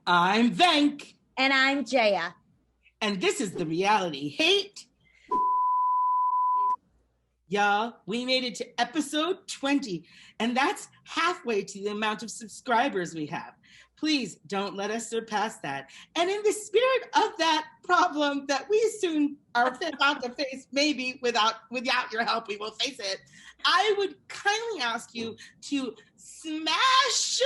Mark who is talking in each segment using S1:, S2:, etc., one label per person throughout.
S1: I'm Venk.
S2: And I'm Jaya.
S1: And this is the Reality Hate. Y'all, we made it to episode 20, and that's halfway to the amount of subscribers we have. Please don't let us surpass that. And in the spirit of that problem that we soon are about to face, maybe without your help, we will face it, I would kindly ask you to smash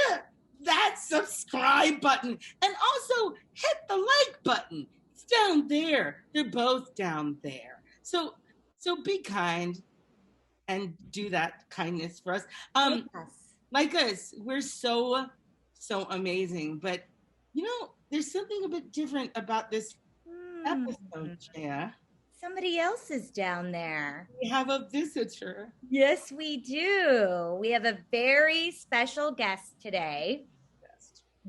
S1: that subscribe button and also hit the like button. It's down there. They're both down there. So be kind and do that kindness for us. Like us, we're so amazing. But there's something a bit different about this episode, Jaya.
S2: Somebody else is down there.
S1: We have a visitor.
S2: Yes, we do. We have a very special guest today,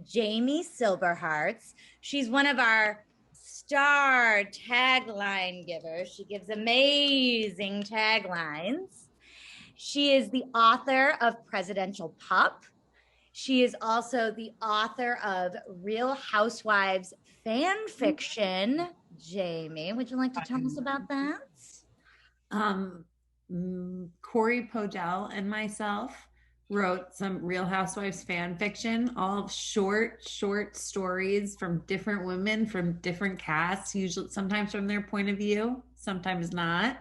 S2: Jamie Silverhearts. She's one of our star tagline givers. She gives amazing taglines. She is the author of Presidential Pup. She is also the author of Real Housewives fan fiction. Jamie, would you like to tell us about that?
S3: Corey Podell and myself wrote some Real Housewives fan fiction, all short stories from different women from different casts, usually sometimes from their point of view, sometimes not.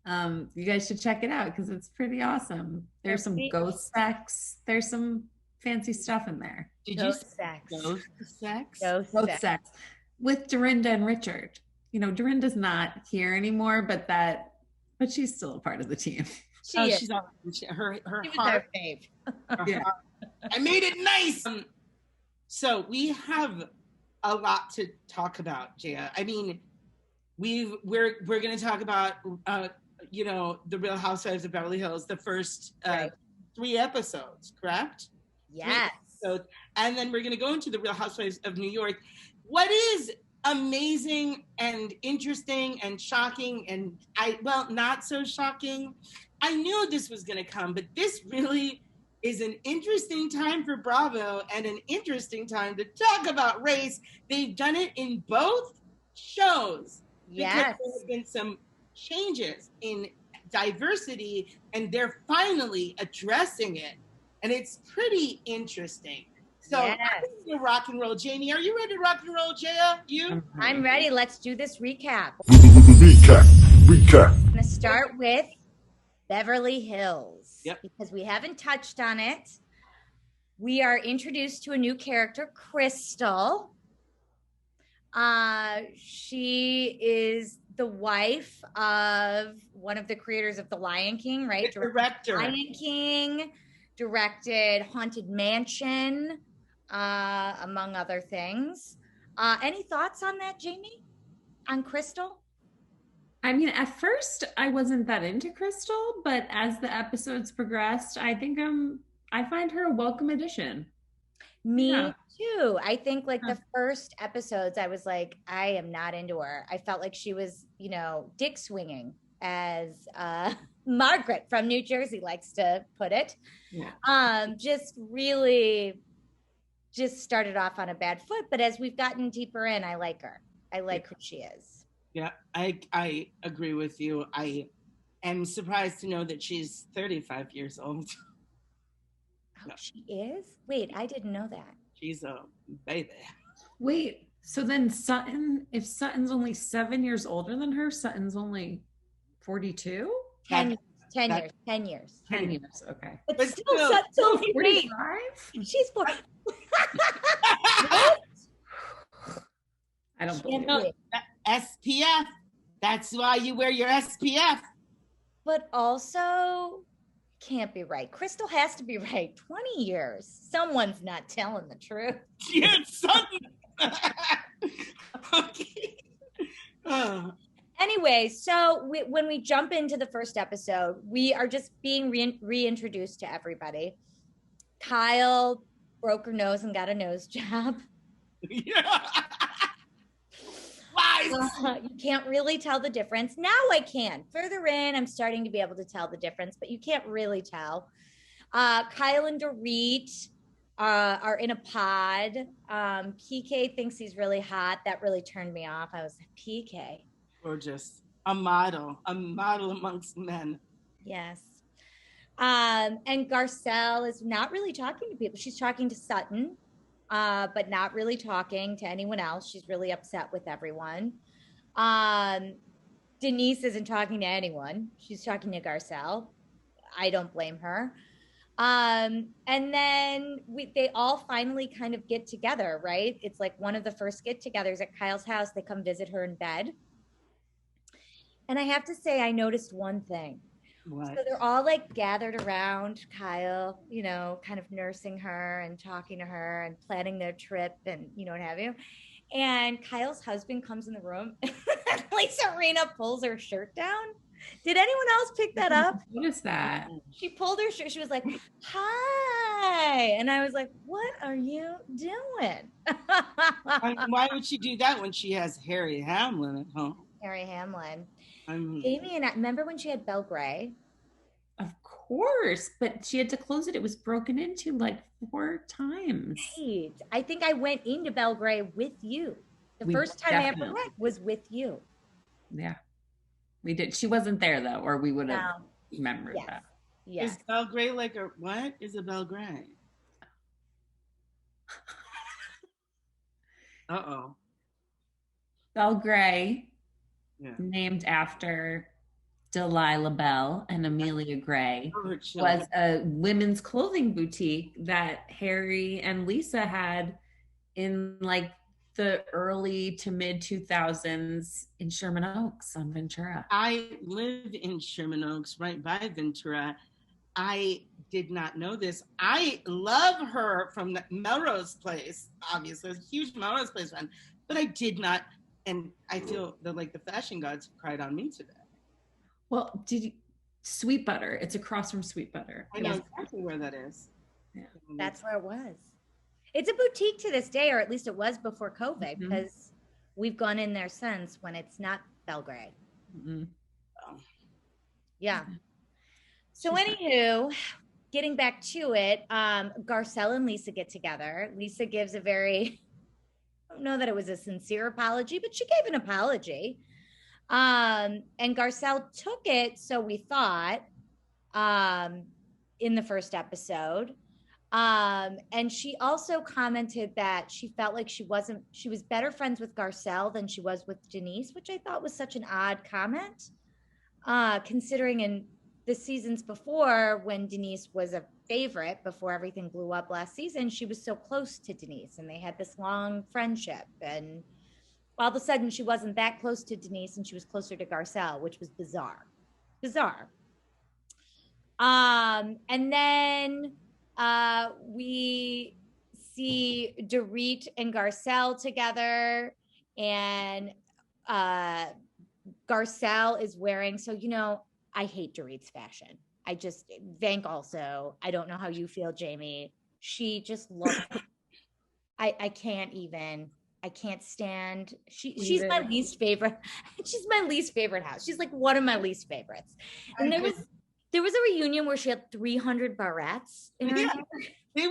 S3: You guys should check it out because it's pretty awesome. There's some ghost sex. There's some fancy stuff in there.
S2: Ghost sex
S3: with Dorinda and Richard. Dorinda's not here anymore, but she's still a part of the team.
S1: She's on her heart.
S2: Fave.
S1: Yeah. I made it nice. So we have a lot to talk about, Jaya. I mean, we're going to talk about the Real Housewives of Beverly Hills, the first 3 episodes, correct?
S2: Yes.
S1: And then we're going to go into the Real Housewives of New York. What is amazing and interesting and shocking and not so shocking. I knew this was going to come, but this really is an interesting time for Bravo and an interesting time to talk about race. They've done it in both shows.
S2: Yes.
S1: Because there have been some changes in diversity and they're finally addressing it. And it's pretty interesting. So I'm ready to rock and roll. Jamie, are you ready to rock and roll, Jaya? You?
S2: I'm ready. Let's do this recap.
S4: Recap.
S2: I'm going to start with Beverly Hills.
S1: Yep.
S2: Because we haven't touched on it. We are introduced to a new character, Crystal. She is the wife of one of the creators of The Lion King, right?
S1: The director.
S2: Lion King, directed Haunted Mansion, among other things. Any thoughts on that, Jamie? On Crystal?
S3: I mean, at first I wasn't that into Crystal, but as the episodes progressed, I think I find her a welcome addition.
S2: Me too. I think the first episodes, I was like, I am not into her. I felt like she was, dick swinging, as Margaret from New Jersey likes to put it.
S3: Yeah.
S2: Just started off on a bad foot. But as we've gotten deeper in, I like her. I like who she is.
S1: Yeah, I agree with you. I am surprised to know that she's 35 years old.
S2: Oh, she is? Wait, I didn't know that.
S1: She's a baby.
S3: Wait, so then if Sutton's only 7 years older than her, Sutton's only 42?
S2: 10 years. 10 years.
S3: 10 years, okay.
S2: But still Sutton's only
S3: 45?
S2: She's 4.
S3: I don't believe it.
S1: SPF. That's why you wear your SPF.
S2: But also, can't be right. Crystal has to be right. 20 years. Someone's not telling the truth.
S1: Yeah, okay.
S2: Anyway, so when we jump into the first episode, we are just being reintroduced to everybody. Kyle broke her nose and got a nose job.
S1: Yeah.
S2: You can't really tell the difference. Now I can. Further in, I'm starting to be able to tell the difference, but you can't really tell. Kyle and Dorit are in a pod. PK thinks he's really hot. That really turned me off. I was like, PK.
S1: Gorgeous. A model amongst men.
S2: Yes. And Garcelle is not really talking to people. She's talking to Sutton, but not really talking to anyone else. She's really upset with everyone. Denise isn't talking to anyone. She's talking to Garcelle. I don't blame her. And then they all finally kind of get together, right? It's like one of the first get-togethers at Kyle's house. They come visit her in bed. And I have to say, I noticed one thing.
S1: What?
S2: So they're all like gathered around Kyle, you know, kind of nursing her and talking to her and planning their trip and, you know, what have you. And Kyle's husband comes in the room and Lisa Rinna pulls her shirt down. Did anyone else pick that up?
S3: What is that?
S2: She pulled her shirt. She was like, hi. And I was like, what are you doing?
S1: Why would she do that when she has Harry Hamlin at home?
S2: Harry Hamlin. Amy and I, remember when she had Belle Gray?
S3: Of course, but she had to close it. It was broken into like 4 times.
S2: Right. I think I went into Belle Gray with you. The first time I ever went was with you.
S3: Yeah, we did. She wasn't there though, or we would have remembered that.
S2: Yes.
S1: Is Belle Gray like a what? Is it Belle Gray? Uh-oh.
S3: Belle Gray,
S1: Yeah.
S3: named after Delilah Bell and Amelia Gray, was a women's clothing boutique that Harry and Lisa had in like the early to mid 2000s in Sherman Oaks on Ventura.
S1: I live in Sherman Oaks, right by Ventura. I did not know this. I love her from the Melrose Place, obviously. I was a huge Melrose Place fan, but I did not. And I feel that like the fashion gods cried on me today.
S3: Well, Sweet Butter? It's across from Sweet Butter.
S1: I know exactly where that is.
S3: Yeah.
S2: That's where it was. It's a boutique to this day, or at least it was before COVID, because we've gone in there since when it's not Belle Gray.
S3: Mm-hmm.
S2: Yeah. So anywho, getting back to it, Garcelle and Lisa get together. Lisa gives a very, I don't know that it was a sincere apology, but she gave an apology. And Garcelle took it, so we thought, in the first episode. And she also commented that she felt like she was better friends with Garcelle than she was with Denise, which I thought was such an odd comment, considering in the seasons before, when Denise was a favorite before everything blew up last season, she was so close to Denise and they had this long friendship, and all of a sudden she wasn't that close to Denise and she was closer to Garcelle, which was bizarre. And then we see Dorit and Garcelle together, and Garcelle is wearing, so, you know, I hate Dorit's fashion. Vank also, I don't know how you feel, Jamie. She just looks, I can't stand, she's my least favorite. She's my least favorite house. She's like one of my least favorites. And there was a reunion where she had 300 barrettes in her hair.
S1: They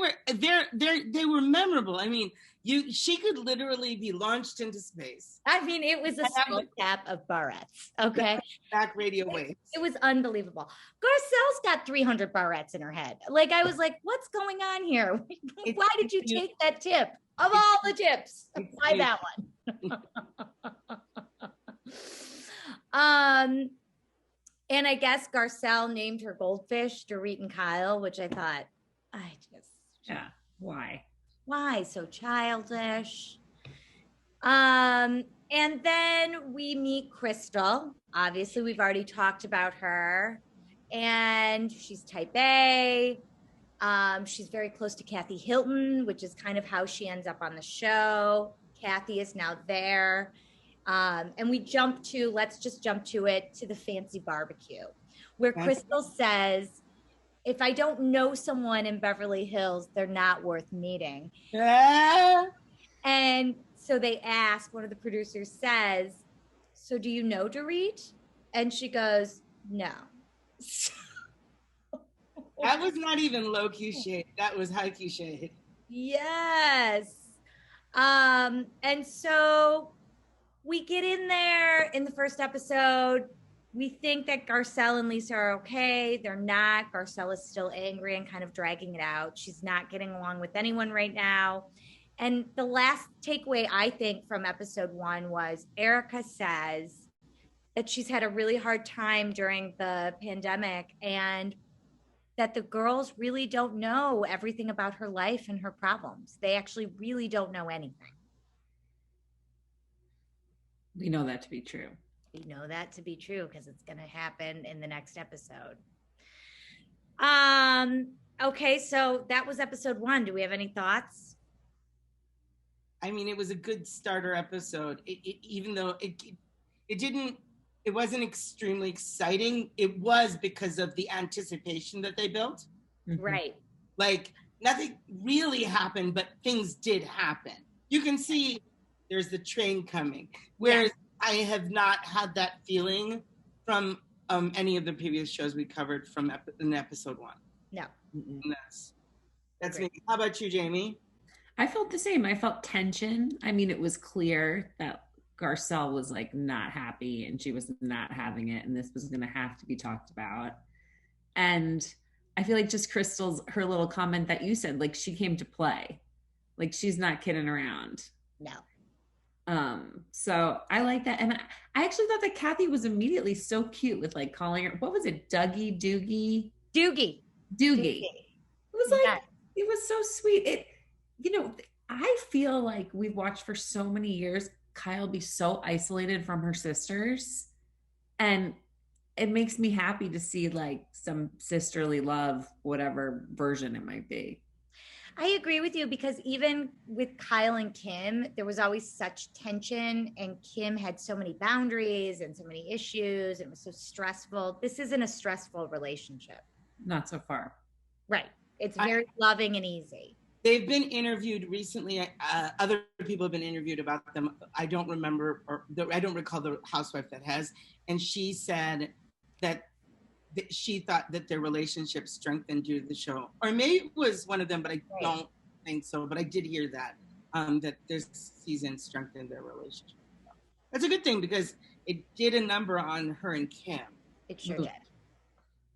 S1: were memorable. I mean, she could literally be launched into space.
S2: I mean, it was a skull cap of barrettes. Okay.
S1: Back radio waves.
S2: It was unbelievable. Garcelle's got 300 barrettes in her head. Like, I was like, what's going on here? Why did you take that tip? Of all the tips, why that one? And I guess Garcelle named her goldfish Dorit and Kyle, which I thought, why so childish? And then we meet Crystal. Obviously, we've already talked about her, and she's type A. She's very close to Kathy Hilton, which is kind of how she ends up on the show. Kathy is now there. And let's just jump to it, to the fancy barbecue, where Crystal says, if I don't know someone in Beverly Hills, they're not worth meeting. And so they ask, one of the producers says, so do you know Dorit? And she goes, no.
S1: That was not even low-key shade. That was high-key shade.
S2: Yes. And so we get in there in the first episode. We think that Garcelle and Lisa are okay. They're not. Garcelle is still angry and kind of dragging it out. She's not getting along with anyone right now. And the last takeaway, I think, from episode 1 was Erica says that she's had a really hard time during the pandemic and that the girls really don't know everything about her life and her problems. They actually really don't know anything.
S3: We know that to be true.
S2: We know that to be true because it's going to happen in the next episode. Okay, so that was episode 1. Do we have any thoughts?
S1: I mean, it was a good starter episode. Even though it wasn't extremely exciting. It was because of the anticipation that they built.
S2: Mm-hmm. Right.
S1: Like nothing really happened, but things did happen. You can see there's the train coming. Whereas I have not had that feeling from any of the previous shows we covered from in episode 1.
S2: No.
S1: That's me. How about you, Jamie?
S3: I felt the same. I felt tension. I mean, it was clear that Garcelle was like not happy and she was not having it, and this was going to have to be talked about. And I feel like just her little comment that you said, like she came to play, like she's not kidding around.
S2: No.
S3: So I like that. And I actually thought that Kathy was immediately so cute with like calling her, what was it? Doogie. It was like, It was so sweet. I feel like we've watched for so many years Kyle be so isolated from her sisters, and it makes me happy to see like some sisterly love, whatever version it might be.
S2: I agree with you because even with Kyle and Kim, there was always such tension, and Kim had so many boundaries and so many issues. It was so stressful. This isn't a stressful relationship.
S3: Not so far.
S2: Right. It's very loving and easy.
S1: They've been interviewed recently. Other people have been interviewed about them. I don't remember, I don't recall the housewife that has. And she said that she thought that their relationship strengthened due to the show. Or maybe it was one of them, but I don't think so. But I did hear that, that this season strengthened their relationship. That's a good thing because it did a number on her and Kim.
S2: It sure did.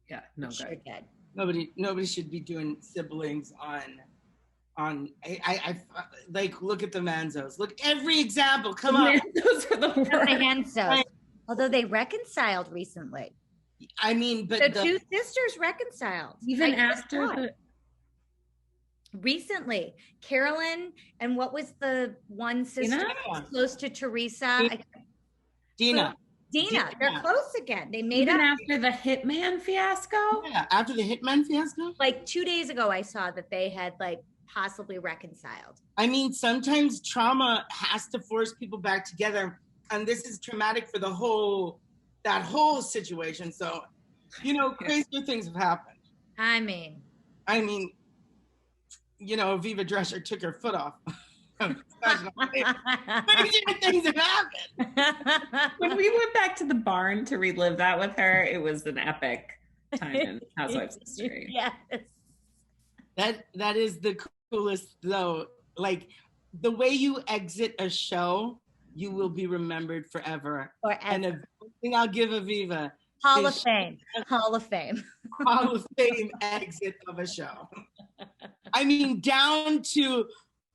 S3: Yeah, no,
S2: it sure did.
S1: Nobody should be doing siblings on I like, look at the Manzos. Look, every example. Come on.
S3: Manzos are the worst.
S2: Although they reconciled recently.
S1: I mean, but
S2: the two sisters reconciled.
S3: Even after
S2: recently, Carolyn and what was the one sister close to Teresa?
S1: Dina.
S2: They're close again. They made
S3: Even
S2: up
S3: after the Hitman fiasco.
S1: Yeah, after the Hitman fiasco.
S2: Like 2 days ago, I saw that they had like possibly reconciled.
S1: I mean, sometimes trauma has to force people back together, and this is traumatic for that whole situation. So, crazier things have happened.
S2: I mean,
S1: Aviva Drescher took her foot off. Crazier things have happened.
S3: When we went back to the barn to relive that with her, it was an epic time in Housewives history.
S2: Yes.
S1: That is the coolest, though. Like, the way you exit a show, you will be remembered forever. And the thing I'll give Aviva,
S2: Hall of Fame
S1: exit of a show. I mean, down to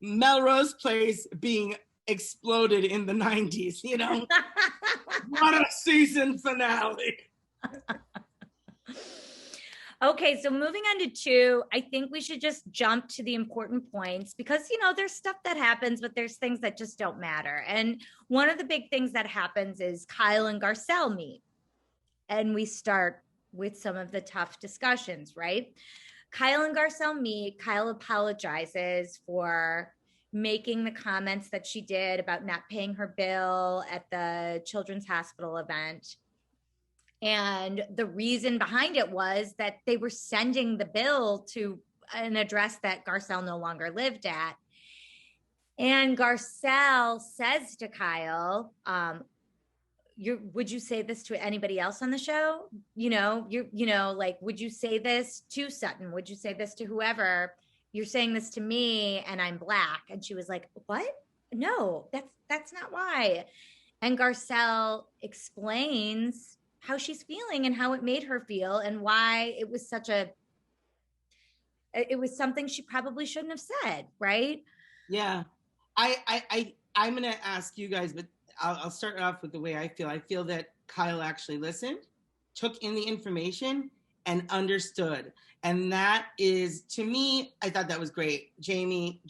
S1: Melrose Place being exploded in the 90s, What a season finale.
S2: Okay, so moving on to 2, I think we should just jump to the important points because, there's stuff that happens, but there's things that just don't matter. And one of the big things that happens is Kyle and Garcelle meet. And we start with some of the tough discussions, right? Kyle and Garcelle meet. Kyle apologizes for making the comments that she did about not paying her bill at the Children's Hospital event. And the reason behind it was that they were sending the bill to an address that Garcelle no longer lived at. And Garcelle says to Kyle, would you say this to anybody else on the show? Would you say this to Sutton? Would you say this to whoever? you're saying this to me and I'm Black. And she was like, what? No, that's not why. And Garcelle explains how she's feeling and how it made her feel and why it was something she probably shouldn't have said, right?
S1: Yeah. I'm going to ask you guys, but I'll start off with the way I feel. I feel that Kyle actually listened, took in the information, and understood. And that is, to me, I thought that was great. Jamie,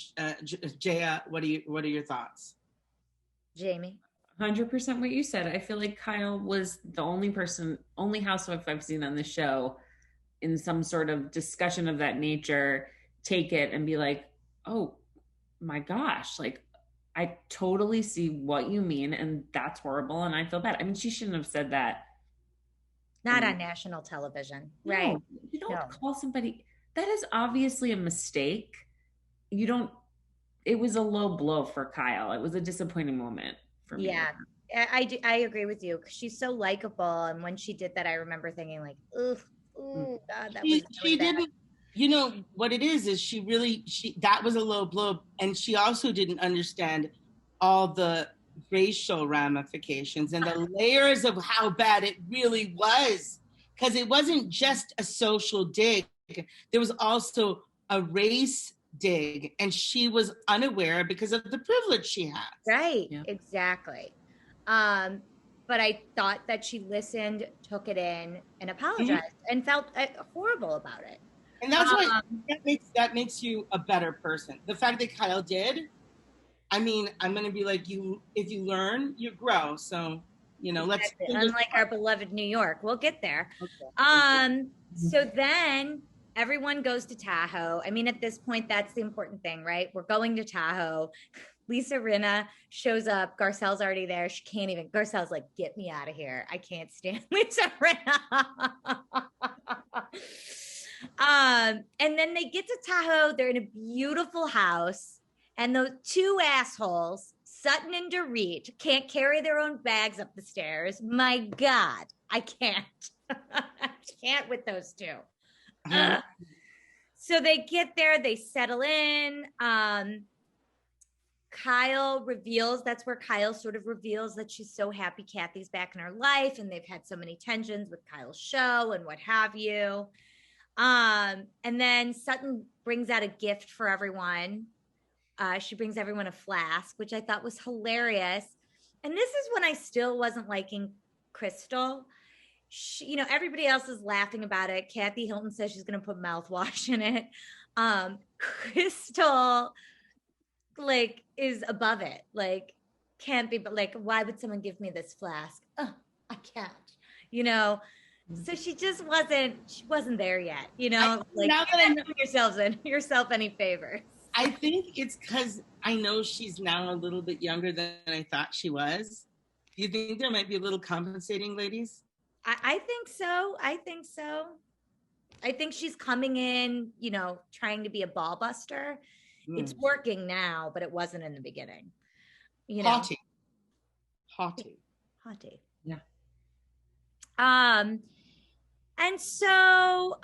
S1: Jaya, what are your thoughts?
S2: Jamie?
S3: 100% what you said. I feel like Kyle was the only housewife I've seen on the show in some sort of discussion of that nature, take it and be like, oh my gosh, like, I totally see what you mean, and that's horrible, and I feel bad. I mean, she shouldn't have said that.
S2: Not on national television, right?
S3: No, you don't call somebody. That is obviously a mistake. It was a low blow for Kyle. It was a disappointing moment for me.
S2: Yeah, I agree with you. She's so likable, and when she did that, I remember thinking like, ooh, God, that was really bad.
S1: Didn't. You know what it is that was a low blow, and she also didn't understand all the racial ramifications and the layers of how bad it really was, because it wasn't just a social dig. There was also a race dig, and she was unaware because of the privilege she has.
S2: Right, yeah. Exactly. But I thought that she listened, took it in, and apologized, and felt horrible about it.
S1: And that's why that makes you a better person. The fact that Kyle did, I mean, I'm going to be like, if you learn, you grow. So, let's.
S2: Unlike our beloved New York, we'll get there. Okay. So then everyone goes to Tahoe. I mean, at this point, that's the important thing, right? We're going to Tahoe. Lisa Rinna shows up. Garcelle's already there. She can't even. Garcelle's like, get me out of here. I can't stand Lisa Rinna. And then they get to Tahoe. They're in a beautiful house. And those two assholes, Sutton and Dorit, can't carry their own bags up the stairs. My God, I can't. I can't with those two. So they get there. They settle in. Kyle reveals, that's where Kyle sort of reveals that she's so happy Kathy's back in her life. And they've had so many tensions with Kyle's show and what have you. And then Sutton brings out a gift for everyone. She brings everyone a flask, which I thought was hilarious. And this is when I still wasn't liking Crystal. She, everybody else is laughing about it. Kathy Hilton says she's going to put mouthwash in it. Crystal, is above it. Can't be, but why would someone give me this flask? Oh, I can't, So she just wasn't there yet, now that I know yourself any favors.
S1: I think it's because I know she's now a little bit younger than I thought she was. Do you think there might be a little compensating, ladies?
S2: I think so. I think she's coming in, trying to be a ball buster. It's working now, but it wasn't in the beginning.
S1: Haughty.
S3: Yeah.
S2: And so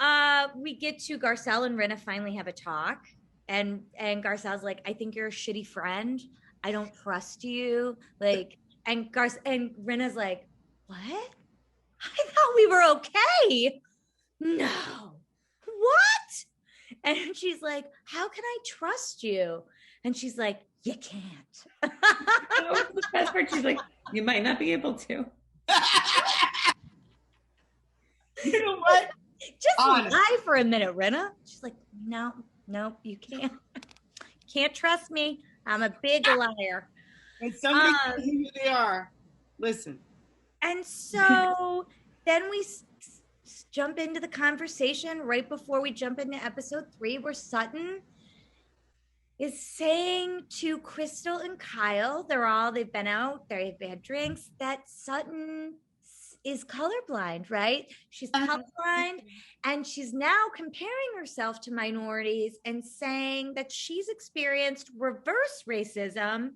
S2: we get to Garcelle and Rinna finally have a talk. And Garcelle's like, I think you're a shitty friend. I don't trust you. And Rinna's like, what? I thought we were okay. No. What? And she's like, how can I trust you? And she's like, you can't.
S3: That was the best part. She's like, you might not be able to.
S1: You know what?
S2: Just lie for a minute, Rinna. She's like, no, you can't. Can't trust me. I'm a big liar.
S1: And somebody knows who they are. Listen.
S2: And so then we jump into the conversation right before we jump into episode 3, where Sutton is saying to Crystal and Kyle, they've been out, they've had drinks, that Sutton is colorblind, right? She's colorblind, and she's now comparing herself to minorities and saying that she's experienced reverse racism.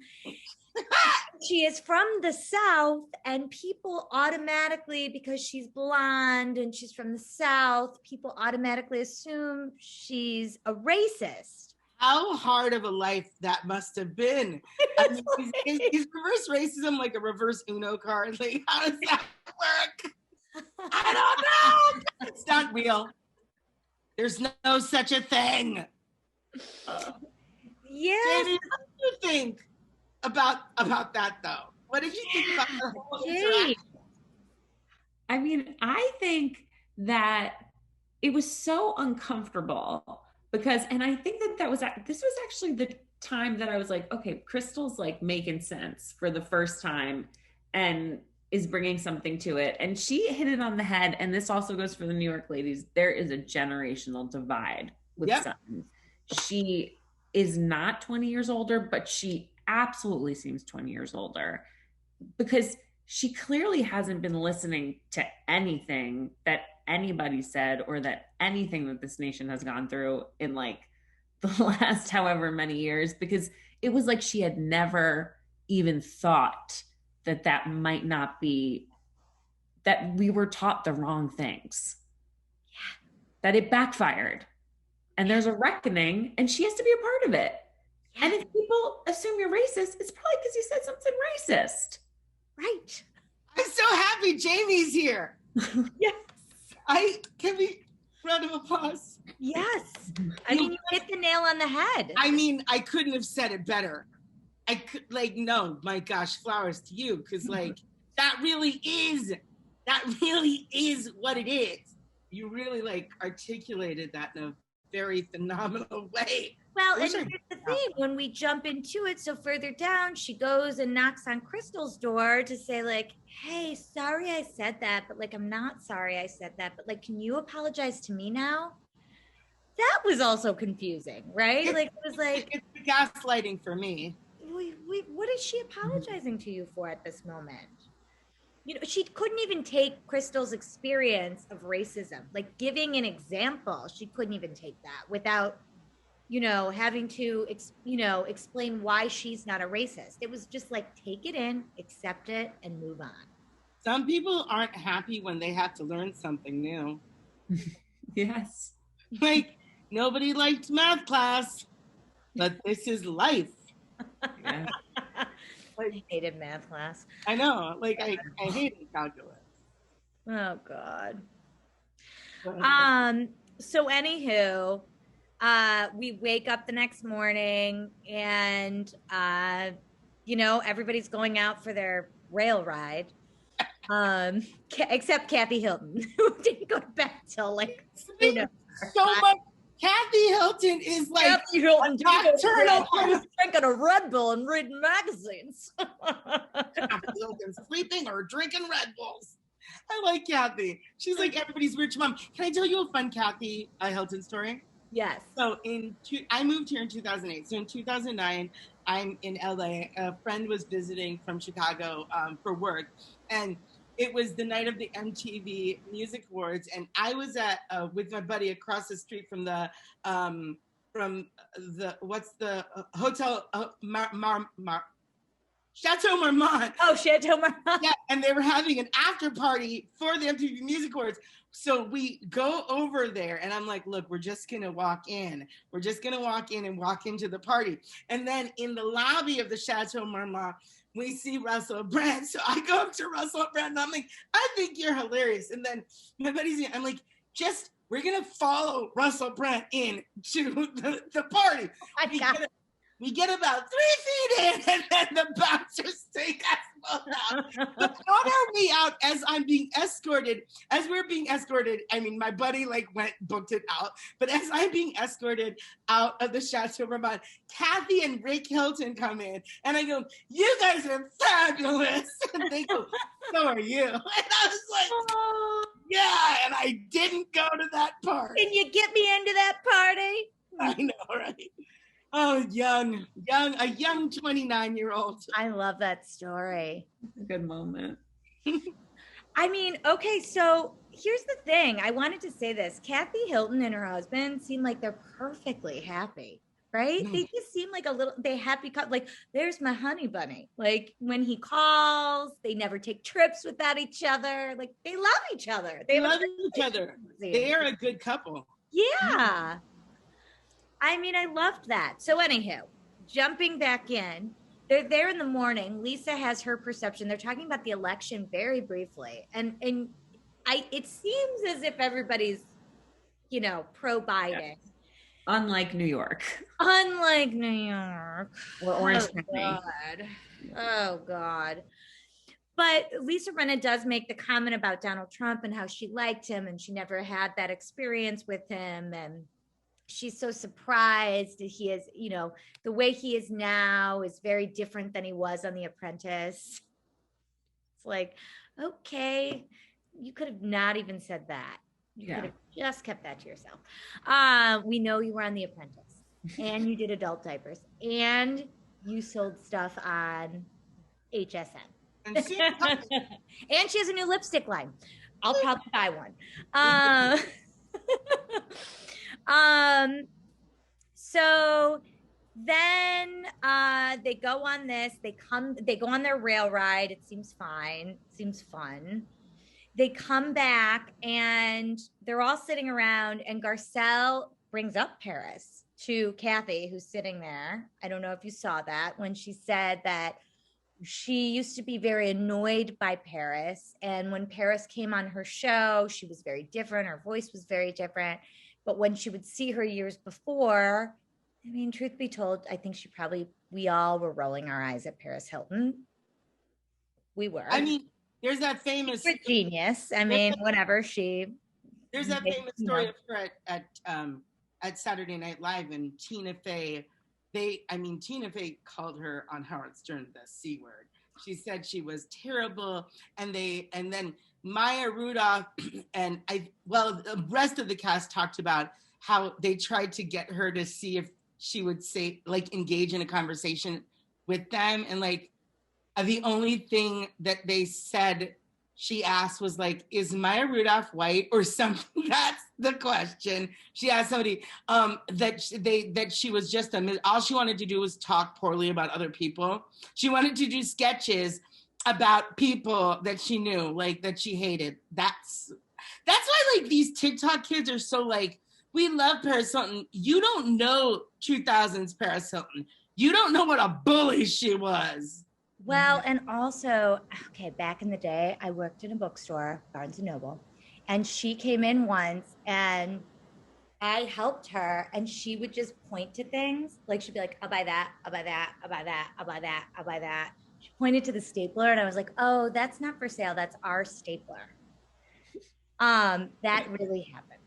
S2: She is from the South, and people automatically, because she's blonde and she's from the South, people automatically assume she's a racist.
S1: How hard of a life that must have been. I mean, is reverse racism like a reverse Uno card? Like, how does that work? I don't know. It's not real. There's no such a thing.
S2: Yeah.
S1: Jamie, what do you think about that though? What did you think about the whole interaction?
S3: I mean, I think that it was so uncomfortable because, and I think that this was actually the time that I was like, okay, Crystal's like making sense for the first time and is bringing something to it. And she hit it on the head. And this also goes for the New York ladies. There is a generational divide with Sutton. She is not 20 years older, but she absolutely seems 20 years older because she clearly hasn't been listening to anything that anybody said or that anything that this nation has gone through in like the last however many years, because it was like she had never even thought that might not be, that we were taught the wrong things. Yeah. That it backfired. And there's a reckoning and she has to be a part of it. Yeah. And if people assume you're racist, it's probably because you said something racist.
S2: Right.
S1: I'm so happy Jamie's here.
S2: Yes.
S1: Can we round of applause?
S2: Yes. I mean, you hit the nail on the head.
S1: I mean, I couldn't have said it better. I could no, my gosh, flowers to you. Cause like, that really is what it is. You really like articulated that in a very phenomenal way.
S2: Well, and here's the thing, when we jump into it, so further down, she goes and knocks on Crystal's door to say like, hey, sorry I said that, but like, I'm not sorry I said that, but like, can you apologize to me now? That was also confusing, right? Like, it was like.
S1: It's the gaslighting for me.
S2: What is she apologizing to you for at this moment? You know, she couldn't even take Crystal's experience of racism, like giving an example. She couldn't even take that without, having to, explain why she's not a racist. It was just like, take it in, accept it, and move on.
S1: Some people aren't happy when they have to learn something new.
S3: Yes.
S1: Like, nobody liked math class, but this is life.
S3: Yeah.
S2: I hated math class.
S1: I know. Like, I hated calculus.
S2: Oh, God. So anywho, we wake up the next morning and, everybody's going out for their rail ride. Except Kathy Hilton, who didn't go to bed till like,
S1: so much. Kathy Hilton is like
S2: Kathy Hilton
S1: nocturnal.
S2: Drinking a Red Bull and reading magazines.
S1: Kathy Hilton's sleeping or drinking Red Bulls. I like Kathy. She's like everybody's rich mom. Can I tell you a fun Kathy Hilton story?
S2: Yes.
S1: So I moved here in 2008. So in 2009, I'm in LA. A friend was visiting from Chicago for work, and it was the night of the MTV Music Awards, and I was at with my buddy across the street from the hotel Chateau Marmont.
S2: Oh, Chateau Marmont.
S1: Yeah, and they were having an after party for the MTV Music Awards. So we go over there, and I'm like, look, we're just gonna walk in. We're just gonna walk in and walk into the party. And then in the lobby of the Chateau Marmont, we see Russell Brand. So I go up to Russell Brand and I'm like, I think you're hilarious. And then my buddy's, I'm like, we're going to follow Russell Brand in to the party. We get about 3 feet in and then the bouncers take us both out. But on our way out, as we're being escorted, I mean, my buddy booked it out, but as I'm being escorted out of the Chateau Marmont, Kathy and Rick Hilton come in and I go, you guys are fabulous. And they go, so are you. And I was like, yeah, and I didn't go to that party.
S2: Can you get me into that party?
S1: I know, right? Oh, a young 29-year-old.
S2: I love that story.
S3: A good moment.
S2: I mean, okay, so here's the thing. I wanted to say this. Kathy Hilton and her husband seem like they're perfectly happy, right? Mm. They just seem like they happy, like, there's my honey bunny. Like, when he calls, they never take trips without each other. Like, they love each other.
S1: They love each other. They are a good couple.
S2: Yeah. I mean, I loved that. So anywho, jumping back in, they're there in the morning. Lisa has her perception. They're talking about the election very briefly. And it seems as if everybody's, pro Biden.
S3: Unlike New York.
S2: Unlike New York.
S3: Or Orange
S2: County.
S3: God.
S2: Oh, God. But Lisa Rinna does make the comment about Donald Trump and how she liked him and she never had that experience with him. And she's so surprised that he is, the way he is now is very different than he was on The Apprentice. It's like, okay, you could have not even said that. You could have just kept that to yourself. We know you were on The Apprentice and you did adult diapers and you sold stuff on HSN. And she has a new lipstick line. I'll probably buy one. So then they go on this. They go on their rail ride. It seems fine. Seems fun. They come back and they're all sitting around. And Garcelle brings up Paris to Kathy, who's sitting there. I don't know if you saw that when she said that she used to be very annoyed by Paris. And when Paris came on her show, she was very different. Her voice was very different. But when she would see her years before, I mean, truth be told, I think we all were rolling our eyes at Paris Hilton. We were.
S1: I mean, there's that famous.
S2: She's a genius. I mean, whatever
S1: There's that famous story of her at Saturday Night Live and Tina Fey. Tina Fey called her on Howard Stern the C word. She said she was terrible. And then Maya Rudolph and the rest of the cast talked about how they tried to get her to see if she would say, engage in a conversation with them. And the only thing that they said she asked was is Maya Rudolph white or something? That's the question. She asked somebody that she was just all she wanted to do was talk poorly about other people. She wanted to do sketches about people that she knew, that she hated. That's why these TikTok kids are so we love Paris Hilton. You don't know 2000s Paris Hilton. You don't know what a bully she was.
S2: Well, and also, back in the day, I worked in a bookstore, Barnes & Noble, and she came in once and I helped her and she would just point to things. She'd be like, I'll buy that, I'll buy that, I'll buy that, I'll buy that, I'll buy that. She pointed to the stapler and I was like, oh, that's not for sale. That's our stapler. That really happened.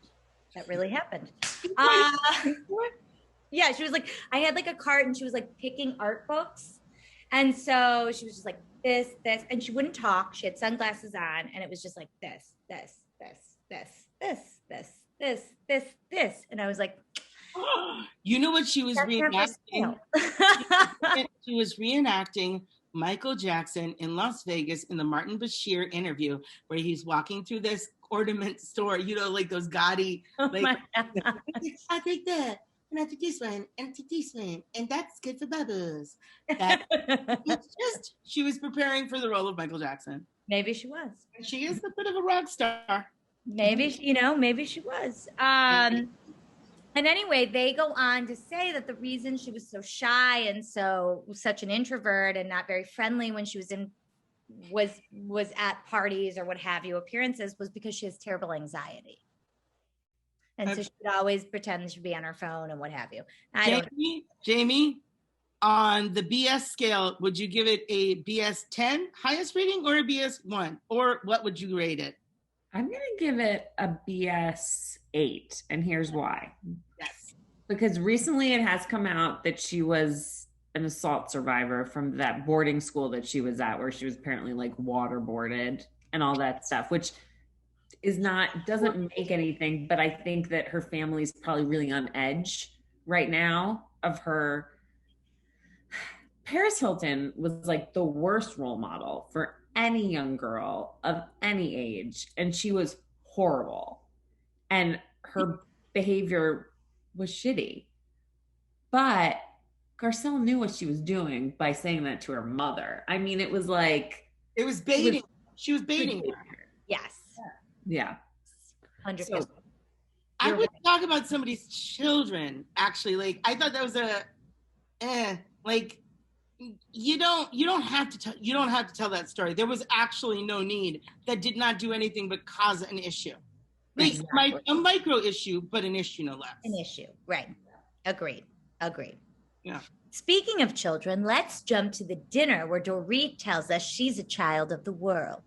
S2: Yeah, she was like, I had a cart and she was picking art books. And so she was just this, and she wouldn't talk. She had sunglasses on, and it was just this. And I was like,
S1: you know what she was reenacting? She was reenacting Michael Jackson in Las Vegas in the Martin Bashir interview, where he's walking through this ornament store, those gaudy, I'll take that. And I took this one, and I took this one, and that's good for bubbles. She was preparing for the role of Michael Jackson.
S2: Maybe she was.
S1: She is a bit of a rock star.
S2: Maybe she was. And anyway, they go on to say that the reason she was so shy and such an introvert and not very friendly when she was at parties or what have you, appearances, was because she has terrible anxiety. And so she'd always pretend she'd be on her phone and what have you.
S1: Jamie, on the BS scale, would you give it a BS 10 highest rating or a BS 1? Or what would you rate it?
S3: I'm going to give it a BS 8. And here's why.
S1: Yes.
S3: Because recently it has come out that she was an assault survivor from that boarding school that she was at, where she was apparently waterboarded and all that stuff, which doesn't make anything, but I think that her family's probably really on edge right now of her. Paris Hilton was the worst role model for any young girl of any age, and she was horrible, and her behavior was shitty. But Garcelle knew what she was doing by saying that to her mother. I mean, it was
S1: it was baiting. She was baiting her.
S2: Yes.
S3: Yeah.
S2: 100%.
S1: I would talk about somebody's children, actually. Like, I thought that was like, you don't have to tell that story. There was actually no need. That did not do anything but cause an issue. Like,
S2: Exactly.
S1: a micro issue, but an issue no less.
S2: An issue, right. Agreed.
S1: Yeah.
S2: Speaking of children, let's jump to the dinner where Dorit tells us she's a child of the world.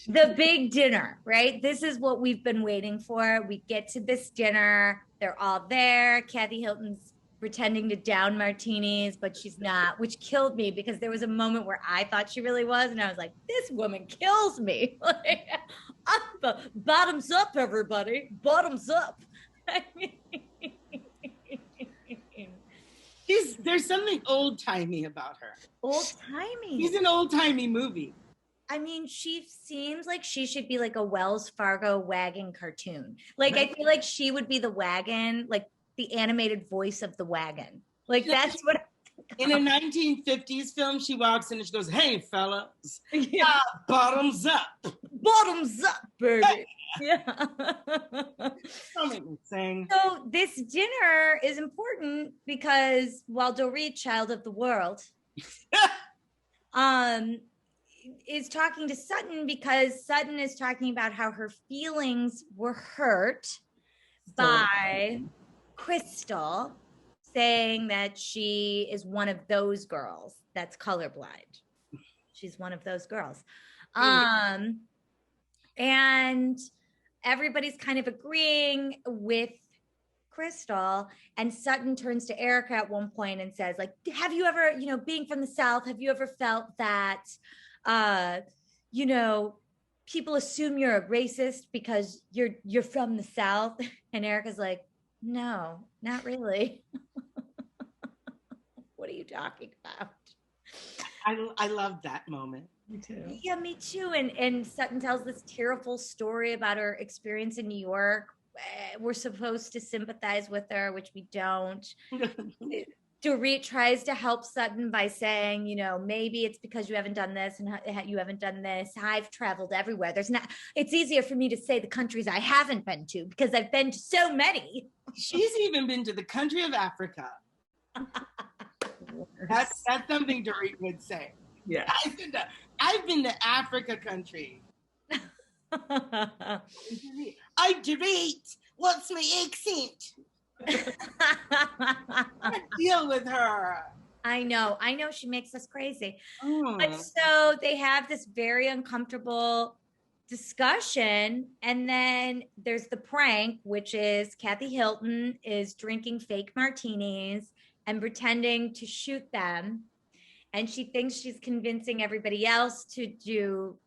S2: The big dinner, right? This is what we've been waiting for. We get to this dinner. They're all there. Kathy Hilton's pretending to down martinis, but she's not, which killed me because there was a moment where I thought she really was. And I was like, this woman kills me. Like, bottoms up, everybody. Bottoms up. I mean,
S1: there's something old-timey about her.
S2: Old-timey?
S1: She's an old-timey movie.
S2: I mean, she seems like she should be like a Wells Fargo wagon cartoon. Like, I feel like she would be the wagon, like the animated voice of the wagon. Like, that's what.
S1: In a 1950s film, she walks in and she goes, "Hey, fellas, bottoms up.
S2: Bottoms up, baby." Hey. Yeah.
S1: Don't make me sing.
S2: So this dinner is important because while Dorit, child of the world, is talking to Sutton because Sutton is talking about how her feelings were hurt by Crystal saying that she is one of those girls that's colorblind. She's one of those girls. And everybody's kind of agreeing with Crystal, and Sutton turns to Erica at one point and says, like, have you ever, being from the South, have you ever felt that people assume you're a racist because you're from the South? And Erica's like, no, not really. What are you talking about?
S1: I love that moment.
S3: Me too.
S2: Yeah, me too. And Sutton tells this tearful story about her experience in New York. We're supposed to sympathize with her, which we don't. Dorit tries to help Sutton by saying, maybe it's because you haven't done this and you haven't done this. I've traveled everywhere. It's easier for me to say the countries I haven't been to because I've been to so many.
S1: She's even been to the country of Africa. That's something Dorit would say.
S3: Yeah.
S1: I've been to Africa country. Dorit, what's my accent? Deal with her.
S2: I know she makes us crazy. But so they have this very uncomfortable discussion, and then there's the prank, which is Kathy Hilton is drinking fake martinis and pretending to shoot them, and she thinks she's convincing everybody else to do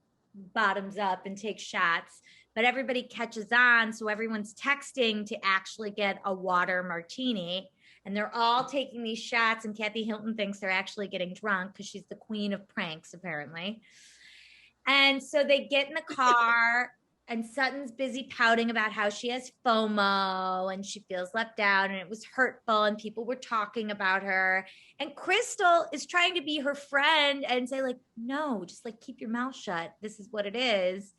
S2: bottoms up and take shots, but everybody catches on, so everyone's texting to actually get a water martini, and they're all taking these shots, and Kathy Hilton thinks they're actually getting drunk because she's the queen of pranks, apparently. And so they get in the car, and Sutton's busy pouting about how she has FOMO and she feels left out and it was hurtful and people were talking about her. And Crystal is trying to be her friend and say, like, no, just like keep your mouth shut. This is what it is.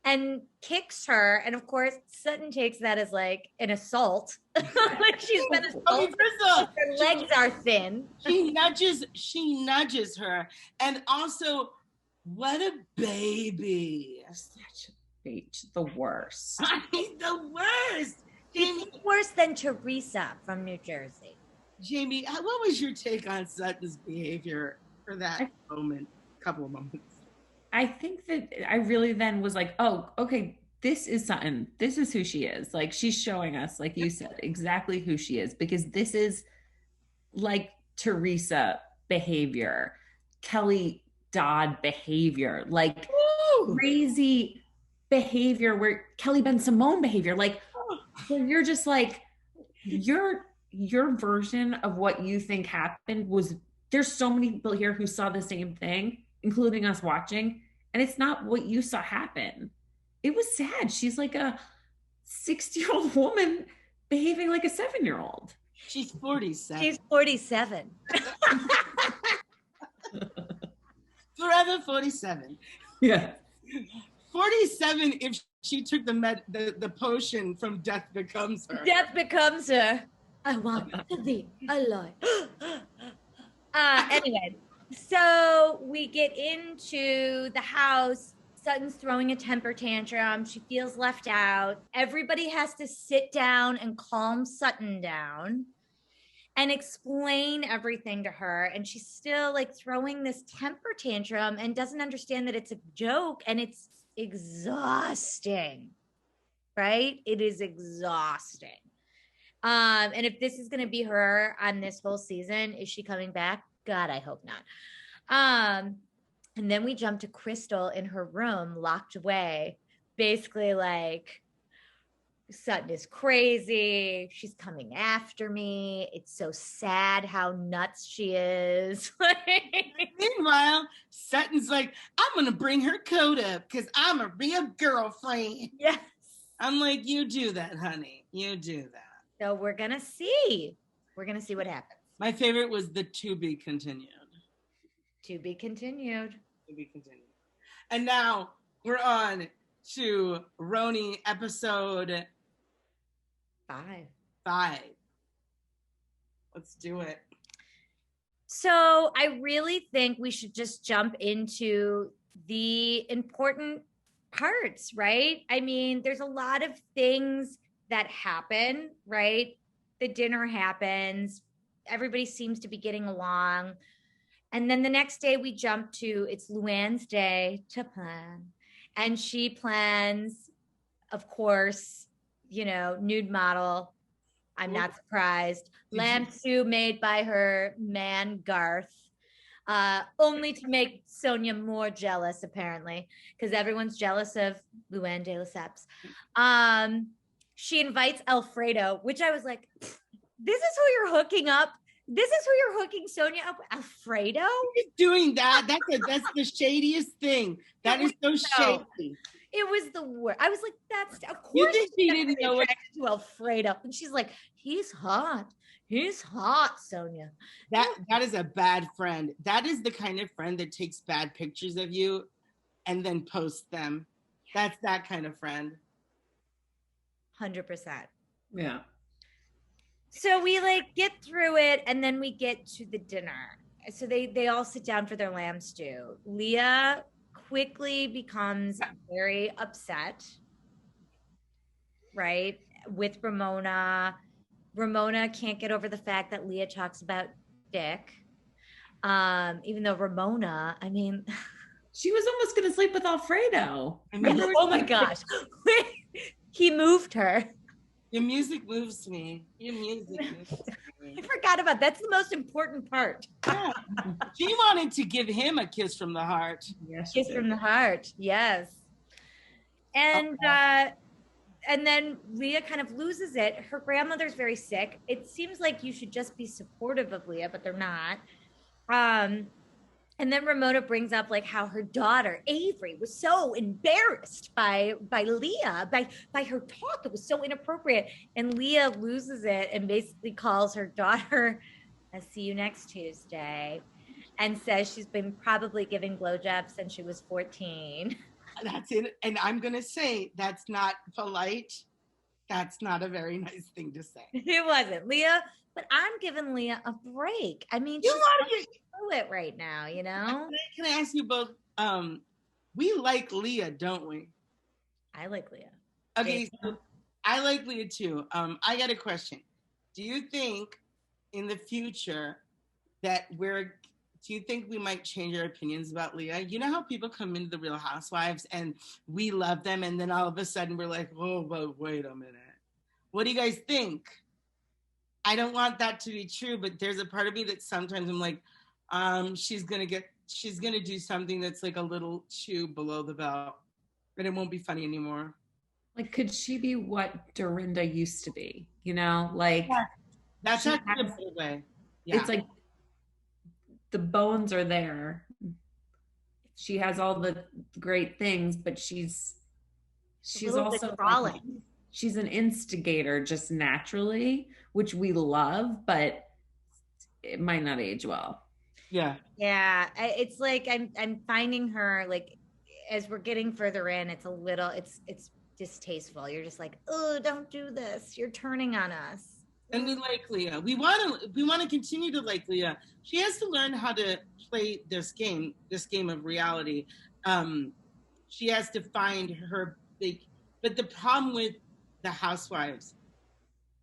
S2: And kicks her. And of course, Sutton takes that as like an assault. Like she's been assaulted. Her legs are thin.
S1: She nudges her. And also, what a baby.
S3: Such a bitch. The worst.
S1: He's the worst.
S2: He's worse than Teresa from New Jersey.
S1: Jamie, what was your take on Sutton's behavior for that couple of moments?
S3: I think that I really then was like, oh, okay, this is Sutton. This is who she is. Like, she's showing us, like you said, exactly who she is, because this is like Teresa behavior, Kelly Dodd behavior, like crazy behavior, where Kelly Ben Simone behavior, like where you're just like, your version of what you think happened was, there's so many people here who saw the same thing, including us watching, and it's not what you saw happen. It was sad. She's like a 60-year-old woman behaving like a 7-year-old.
S1: She's 47.
S2: She's 47.
S1: Forever 47.
S3: Yeah.
S1: 47 if she took the potion from Death Becomes Her.
S2: Death becomes her. I want to be alive. Anyway, so we get into the house. Sutton's throwing a temper tantrum. She feels left out. Everybody has to sit down and calm Sutton down and explain everything to her. And she's still like throwing this temper tantrum and doesn't understand that it's a joke, and it's exhausting, right? It is exhausting. And if this is going to be her on this whole season, is she coming back? God, I hope not. And then we jump to Crystal in her room, locked away, basically like, Sutton is crazy. She's coming after me. It's so sad how nuts she is.
S1: Meanwhile, Sutton's like, I'm going to bring her coat up because I'm a real girlfriend.
S2: Yes.
S1: I'm like, you do that, honey. You do that.
S2: So we're going to see. We're going to see what happens.
S1: My favorite was the to be continued.
S2: To be continued.
S1: To be continued. And now we're on to RHONY episode 5. Let's do it.
S2: So I really think we should just jump into the important parts, right? I mean, there's a lot of things that happen, right? The dinner happens. Everybody seems to be getting along. And then the next day we jump to, it's Luann's day to plan. And she plans, of course, nude model. I'm not surprised. Lamb stew made by her man, Garth. Only to make Sonia more jealous, apparently, because everyone's jealous of Luann de Lesseps. She invites Alfredo, which I was like, this is who you're hooking up. This is who you're hooking Sonia up with, Alfredo?
S1: He's doing that. That's the shadiest thing. That is so shady.
S2: It was the worst. I was like, that's, of course,
S1: you think she didn't know
S2: attracted to Alfredo. And she's like, he's hot. He's hot, Sonia.
S1: That is a bad friend. That is the kind of friend that takes bad pictures of you and then posts them. That's that kind of friend.
S2: 100%.
S3: Yeah.
S2: So we get through it, and then we get to the dinner. So they all sit down for their lamb stew. Leah quickly becomes very upset, right, with Ramona. Ramona can't get over the fact that Leah talks about Dick. Even though Ramona, I mean...
S3: She was almost going to sleep with Alfredo.
S2: Oh my gosh. He moved her.
S1: Your music moves me. Your music moves me.
S2: I forgot about that. That's the most important part.
S1: Yeah. She wanted to give him a kiss from the heart.
S3: Yes,
S2: kiss from the heart. Yes. And and then Leah kind of loses it. Her grandmother's very sick. It seems like you should just be supportive of Leah, but they're not. And then Ramona brings up how her daughter Avery was so embarrassed by Leah, by her talk. It was so inappropriate. And Leah loses it and basically calls her daughter, I'll see you next Tuesday, and says she's been probably giving blowjobs since she was 14.
S1: That's it. And I'm going to say that's not polite. That's not a very nice thing to say.
S2: It wasn't. Leah, but I'm giving Leah a break. I mean, she's through it right now,
S1: Can I ask you both? We like Leah, don't we?
S2: I like Leah.
S1: Okay, so I like Leah too. I got a question. Do you think in the future that do you think we might change our opinions about Leah? You know how people come into the Real Housewives and we love them, and then all of a sudden we're like, oh, but wait a minute. What do you guys think? I don't want that to be true, but there's a part of me that sometimes I'm like, she's gonna do something that's a little too below the belt, and it won't be funny anymore.
S3: Could she be what Dorinda used to be? Yeah.
S1: That's actually a good way. Yeah.
S3: It's the bones are there. She has all the great things, but she's also
S2: crawling.
S3: She's an instigator just naturally, which we love, but it might not age well.
S1: Yeah.
S2: Yeah. It's I'm finding her as we're getting further in, it's a little, it's distasteful. You're just like, oh, don't do this. You're turning on us.
S1: And we like Leah. We want to continue to like Leah. She has to learn how to play this game of reality. She has to find her big. But the problem with the Housewives,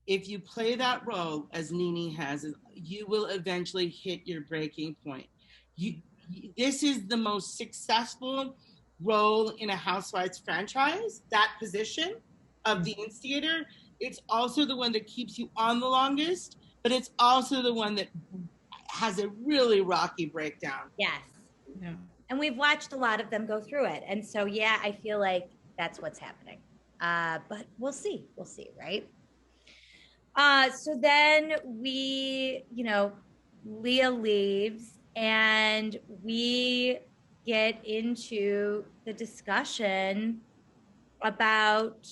S1: if you play that role as Nene has, you will eventually hit your breaking point. This is the most successful role in a Housewives franchise, that position of the instigator. It's also the one that keeps you on the longest, but it's also the one that has a really rocky breakdown.
S2: Yes.
S3: Yeah.
S2: And we've watched a lot of them go through it. And so, yeah, I feel like that's what's happening. But we'll see, right? So then we, Leah leaves and we get into the discussion about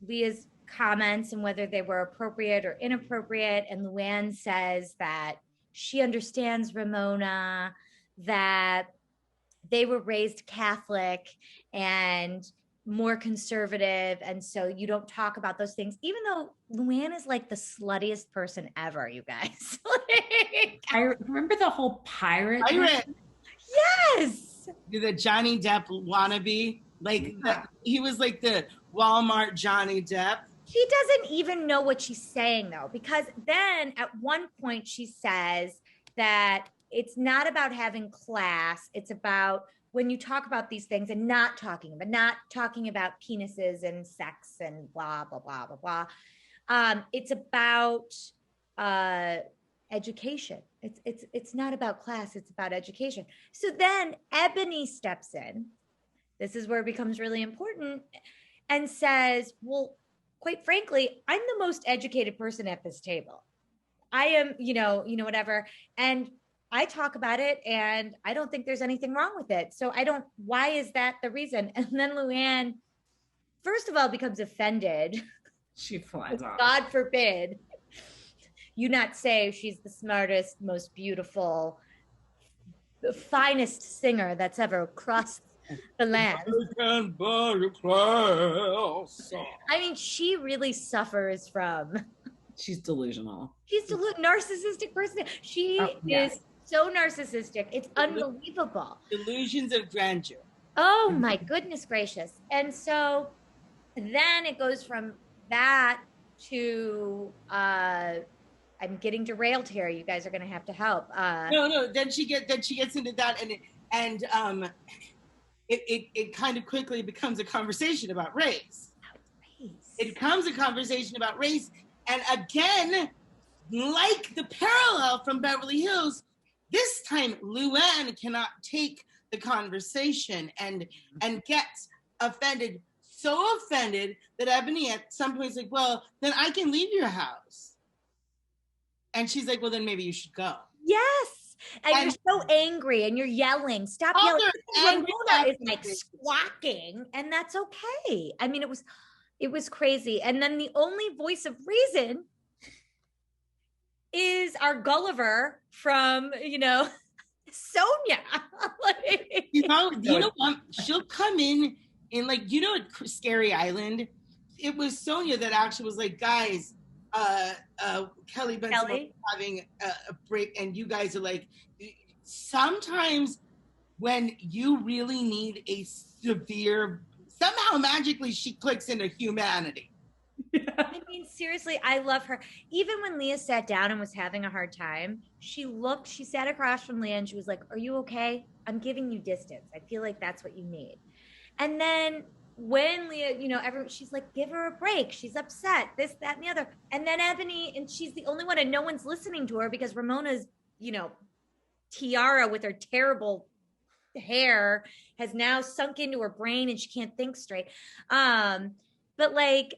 S2: Leah's comments and whether they were appropriate or inappropriate. And Luann says that she understands Ramona, that they were raised Catholic and more conservative. And so you don't talk about those things, even though Luann is like the sluttiest person ever, you guys.
S3: I remember the whole pirate.
S2: Yes.
S1: The Johnny Depp wannabe. He was like the Walmart Johnny Depp.
S2: She doesn't even know what she's saying, though, because then at one point she says that it's not about having class. It's about when you talk about these things and not talking about penises and sex and blah, blah, blah, blah, blah. It's about education. It's not about class. It's about education. So then Ebony steps in. This is where it becomes really important and says, well, quite frankly, I'm the most educated person at this table. I am, whatever. And I talk about it and I don't think there's anything wrong with it. So why is that the reason? And then Luann, first of all, becomes offended.
S3: She flies off.
S2: God forbid you not say she's the smartest, most beautiful, the finest singer that's ever crossed the land. I mean, she really suffers from.
S3: She's delusional.
S2: She's narcissistic person. She is so narcissistic. It's unbelievable.
S1: Delusions of grandeur.
S2: Oh my goodness gracious. And so then it goes from that to I'm getting derailed here. You guys are going to have to help.
S1: No. Then she gets into that, and it kind of quickly becomes a conversation about race. It becomes a conversation about race, and again, like the parallel from Beverly Hills, this time Luann cannot take the conversation and gets offended, so offended that Ebony at some point is like, well, then I can leave your house. And she's like, well, then maybe you should go.
S2: Yes. And you're so angry and you're yelling. Stop yelling. Ramona is like squawking, and that's okay. I mean, it was crazy. And then the only voice of reason is our Gulliver from, Sonia.
S1: you know what? She'll come in like, at Scary Island, it was Sonia that actually was like, guys, Kelly Benson was having a break, and you guys are like, sometimes when you really need a severe, somehow magically she clicks into humanity.
S2: I mean, seriously, I love her. Even when Leah sat down and was having a hard time, she sat across from Leah and she was like, are you okay? I'm giving you distance. I feel like that's what you need. And then when Leah, she's like, give her a break. She's upset, this, that, and the other. And then Ebony, and she's the only one, and no one's listening to her because Ramona's, tiara with her terrible hair has now sunk into her brain and she can't think straight. But like,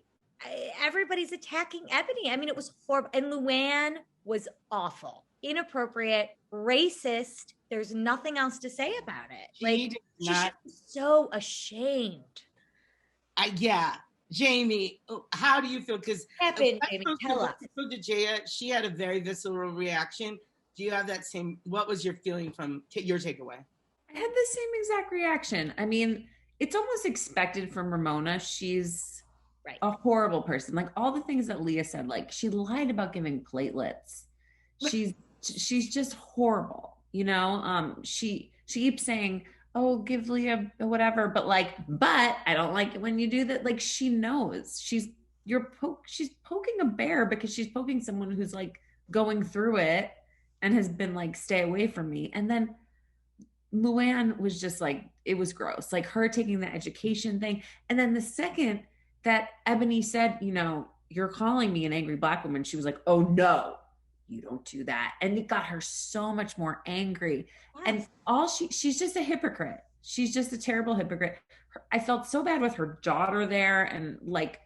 S2: everybody's attacking Ebony. I mean, it was horrible. And Luann was awful, inappropriate, racist. There's nothing else to say about it. She should be so ashamed.
S1: Yeah. Jamie, how do you feel? Because
S2: Jamie, tell us.
S1: I spoke to Jaya, she had a very visceral reaction. Do you have that same, what was your feeling from your takeaway?
S3: I had the same exact reaction. I mean, it's almost expected from Ramona. She's
S2: Right.
S3: a horrible person. Like all the things that Leah said, like she lied about giving platelets. She's just horrible, you know. She keeps saying, "Oh, give Leah whatever," but I don't like it when you do that. Like she knows she's poking a bear because she's poking someone who's like going through it and has been like, "Stay away from me." And then Luann was just like, it was gross. Like her taking the education thing. And then the second that Ebony said, you know, "You're calling me an angry Black woman," she was like, "Oh no, you don't do that." And it got her so much more angry. Yes. And she's just a hypocrite. She's just a terrible hypocrite. I felt so bad with her daughter there. And like,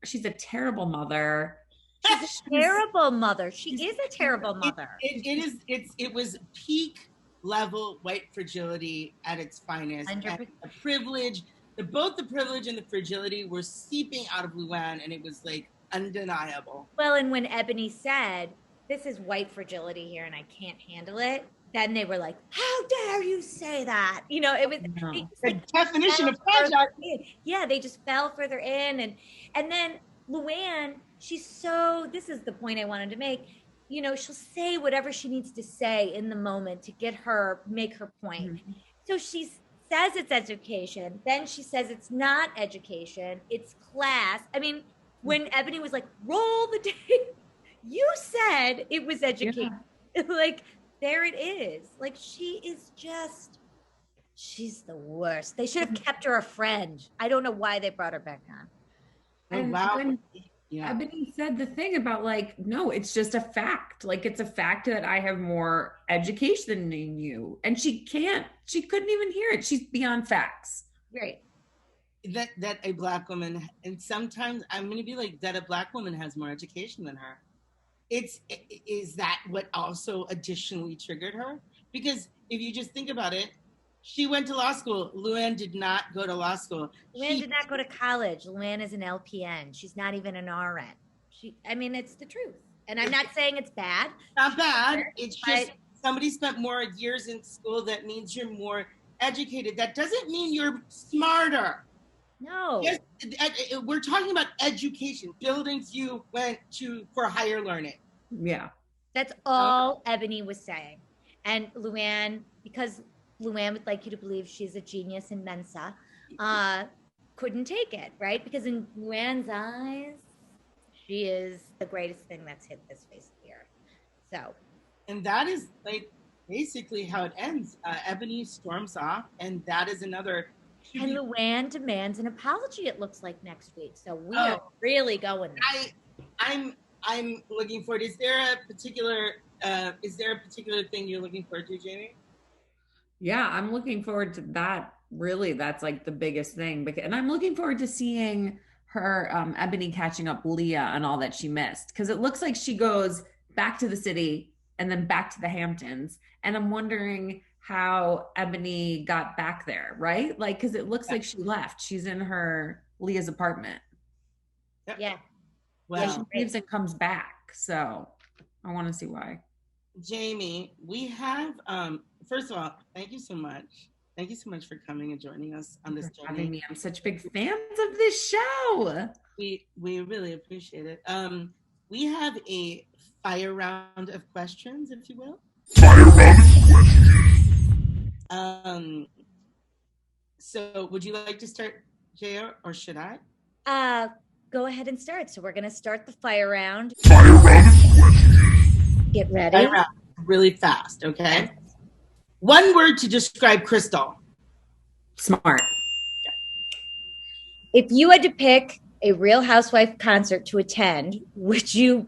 S3: she's a terrible mother.
S2: She's a terrible mother. She is a terrible mother.
S1: It was peak level white fragility at its finest. And the privilege, both the privilege and the fragility were seeping out of Luann, and it was like undeniable.
S2: Well, and when Ebony said, "This is white fragility here and I can't handle it," then they were like, "How dare you say that?" You know, it was
S1: the definition of fragile.
S2: Yeah, they just fell further in. And then Luann, this is the point I wanted to make. You know, she'll say whatever she needs to say in the moment to make her point. Mm-hmm. So she says it's education. Then she says it's not education. It's class. I mean, when Ebony was like, "Roll the tape," you said it was education. Yeah. Like, there it is. Like, she's the worst. They should have kept her a friend. I don't know why they brought her back on.
S3: And wow. Yeah. Ebony said the thing about like, no, it's just a fact. Like, it's a fact that I have more education than you. And she couldn't even hear it. She's beyond facts.
S2: Right.
S1: That a Black woman, and sometimes I'm going to be like, that a Black woman has more education than her. Is that what also additionally triggered her? Because if you just think about it, she went to law school. Luann did not go to law school.
S2: Luann did not go to college. Luann is an LPN. She's not even an RN. It's the truth. And I'm not saying it's bad.
S1: Not bad. It's just somebody spent more years in school. That means you're more educated. That doesn't mean you're smarter.
S2: No.
S1: Yes, we're talking about education, buildings you went to for higher learning.
S3: Yeah.
S2: That's all Ebony was saying. And Luann, because Luann would like you to believe she's a genius in Mensa, couldn't take it, right? Because in Luann's eyes, she is the greatest thing that's hit this face of the earth. So.
S1: And that is like basically how it ends. Ebony storms off, and that is another.
S2: And Luann demands an apology, it looks like, next week. So we are really going there.
S1: I'm looking forward. Is there a particular thing you're looking forward to, Jamie?
S3: Yeah, I'm looking forward to that. Really, that's like the biggest thing. And I'm looking forward to seeing her, Ebony, catching up Leah and all that she missed. Because it looks like she goes back to the city and then back to the Hamptons. And I'm wondering how Ebony got back there, right? Like, because it looks like she left. She's in Leah's apartment.
S2: Yeah.
S3: Well, she leaves and comes back. So I want to see why.
S1: Jamie, we have, first of all, thank you so much. Thank you so much for coming and joining us on this journey.
S3: Having me. I'm such big fans of this show.
S1: We really appreciate it. We have a fire round of questions, if you will.
S4: Fire round of questions.
S1: So would you like to start, JR, or should I?
S2: Go ahead and start. So we're going to start the fire round.
S4: Fire round of questions.
S2: Get ready.
S1: Fire round really fast, okay? One word to describe Crystal.
S3: Smart.
S2: If you had to pick a Real Housewife concert to attend, would you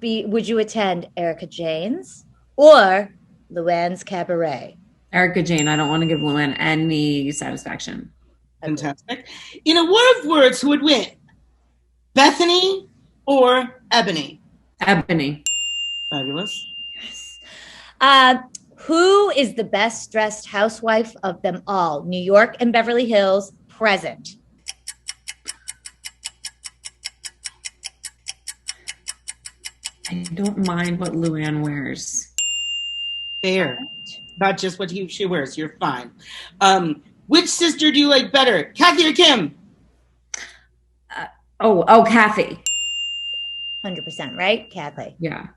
S2: attend Erica Jane's or Luann's Cabaret?
S3: Erica Jane. I don't want to give Luann any satisfaction.
S1: Fantastic. In a war of words, who would win? Bethany or Ebony?
S3: Ebony.
S1: Fabulous.
S2: Yes. Who is the best dressed housewife of them all? New York and Beverly Hills, present.
S3: I don't mind what Luann wears.
S1: fair about just what she wears. You're fine. Which sister do you like better, Kathy or Kim?
S3: Kathy.
S2: 100%, right? Kathy.
S3: Yeah.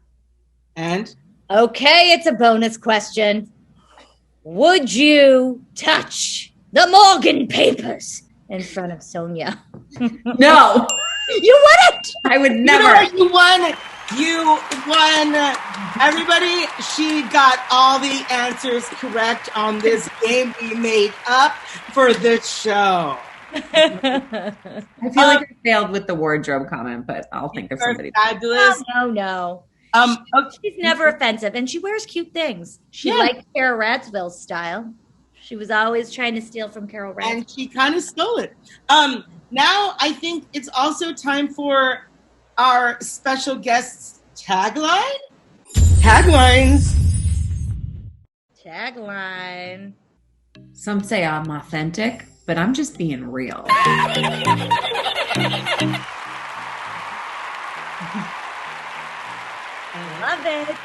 S1: And?
S2: Okay, it's a bonus question. Would you touch the Morgan papers in front of Sonia?
S3: No.
S2: You wouldn't?
S3: I would never.
S1: You know what? You won. Everybody, she got all the answers correct on this game we made up for the show.
S3: I feel like I failed with the wardrobe comment, but I'll think of somebody.
S1: Fabulous.
S2: No.
S1: Okay.
S2: She's never offensive, and she wears cute things. She liked Carol Radsville's style. She was always trying to steal from Carol Radsville.
S1: And she kind of stole it. Now I think it's also time for our special guest's tagline. Taglines.
S2: Tagline.
S3: Some say I'm authentic, but I'm just being real.
S2: I love it.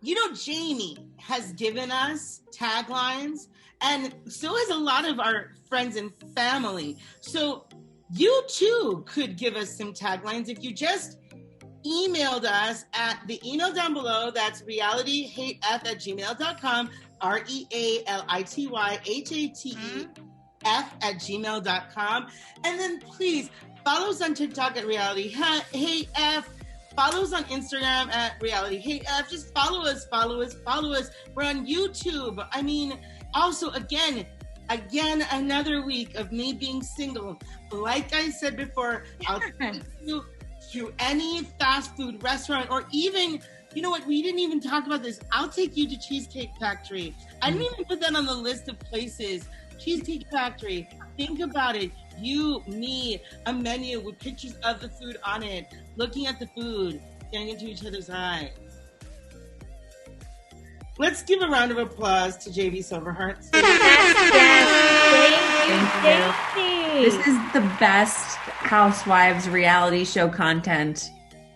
S1: You know, Jamie has given us taglines, and so has a lot of our friends and family. So you too could give us some taglines if you just emailed us at the email down below. That's realityhatef@gmail.com, REALITYHATEF@gmail.com. And then please follow us on TikTok at realityhatef. Follow us on Instagram at realityhatef. Just follow us. We're on YouTube. I mean, also, again, another week of me being single. Like I said before, I'll take you to any fast food restaurant, or even, you know what, we didn't even talk about this. I'll take you to Cheesecake Factory. I didn't even put that on the list of places. Cheesecake Factory. Think about it. You, me, a menu with pictures of the food on it, looking at the food, staring into each other's eyes. Let's give a round of applause to JV Silverhearts.
S2: Yes. Thank you.
S3: This is the best Housewives reality show content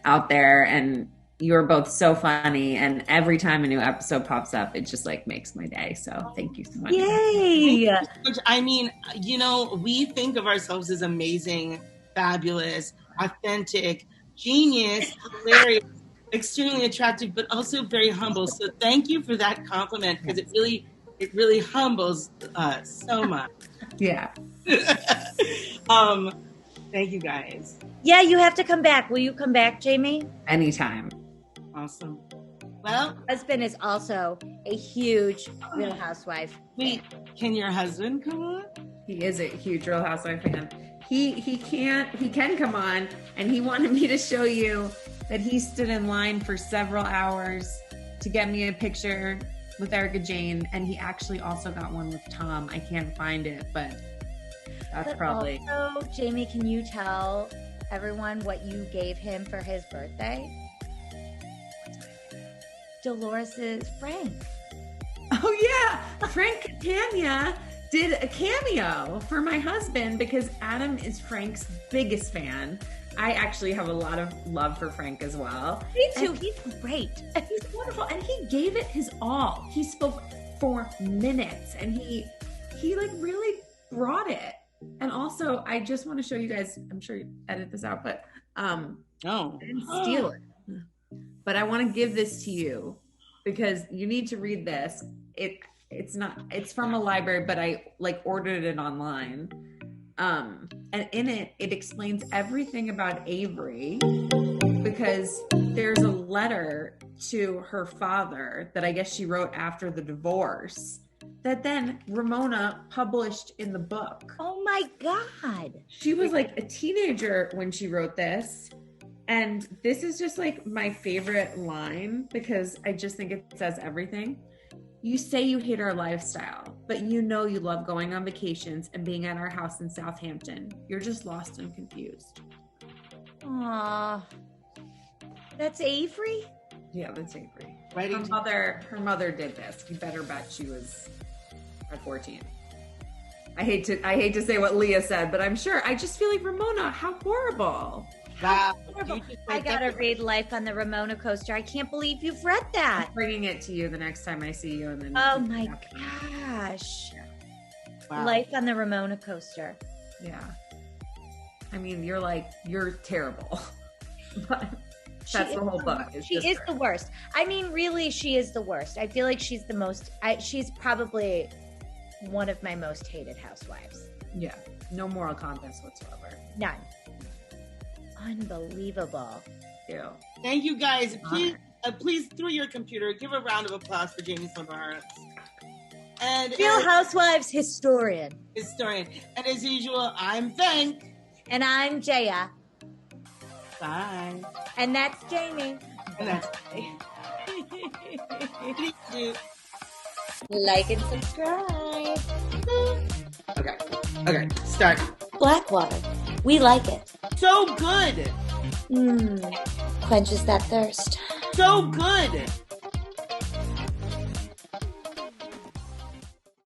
S3: out there, and you're both so funny, and every time a new episode pops up, it just like makes my day. So thank you so much.
S2: Yay!
S1: I mean, you know, we think of ourselves as amazing, fabulous, authentic, genius, hilarious, extremely attractive, but also very humble. So thank you for that compliment, because it really humbles us so much.
S3: Yeah.
S1: Thank you guys.
S2: Yeah, you have to come back. Will you come back, Jamie?
S3: Anytime.
S1: Awesome. Well,
S2: my husband is also a huge Real Housewife.
S1: Wait, can your husband come on?
S3: He is a huge Real Housewife fan. He can come on, and he wanted me to show you that he stood in line for several hours to get me a picture with Erica Jane, and he actually also got one with Tom. I can't find it, but that's probably.
S2: Also, Jamie, can you tell everyone what you gave him for his birthday? Dolores's Frank.
S3: Oh yeah, Frank Catania did a cameo for my husband because Adam is Frank's biggest fan. I actually have a lot of love for Frank as well.
S2: Me too. He's great.
S3: He's wonderful, and he gave it his all. He spoke for minutes, and he like really brought it. And also, I just want to show you guys. I'm sure you edit this out, but I didn't steal it. But I want to give this to you because you need to read this. It's from a library, but I like ordered it online. And in it explains everything about Avery, because there's a letter to her father that I guess she wrote after the divorce that then Ramona published in the book.
S2: Oh my God.
S3: She was like a teenager when she wrote this. And this is just like my favorite line because I just think it says everything. You say you hate our lifestyle, but you know you love going on vacations and being at our house in Southampton. You're just lost and confused.
S2: Aww. That's Avery?
S3: Yeah, that's Avery.
S1: Right.
S3: Her mother did this. You better bet she was at 14. I hate to say what Leah said, but I'm sure. I just feel like Ramona, how horrible.
S1: Wow.
S2: Horrible.
S1: You just
S2: I
S1: read
S2: gotta
S1: that-
S2: read Life on the Ramona Coaster. I can't believe you've read that.
S3: I'm bringing it to you the next time I see you. And then
S2: Oh my gosh.
S1: Wow.
S2: Life on the Ramona Coaster.
S3: Yeah. I mean, you're terrible. But that's the whole book.
S2: She is the worst. I mean, really, she is the worst. I feel like she's the most, she's probably one of my most hated housewives.
S3: Yeah. No moral compass whatsoever.
S2: None. Unbelievable.
S3: Ew.
S1: Thank you guys. Please, through your computer, give a round of applause for Jamie Silverheart. And
S2: Real Housewives historian.
S1: historian. And as usual, I'm Venk.
S2: And I'm Jaya.
S1: Bye.
S2: And that's Jamie.
S1: And that's
S2: Like and subscribe.
S1: Okay. Start.
S2: Blackwater. We like it.
S1: So good.
S2: Quenches that thirst.
S1: So good.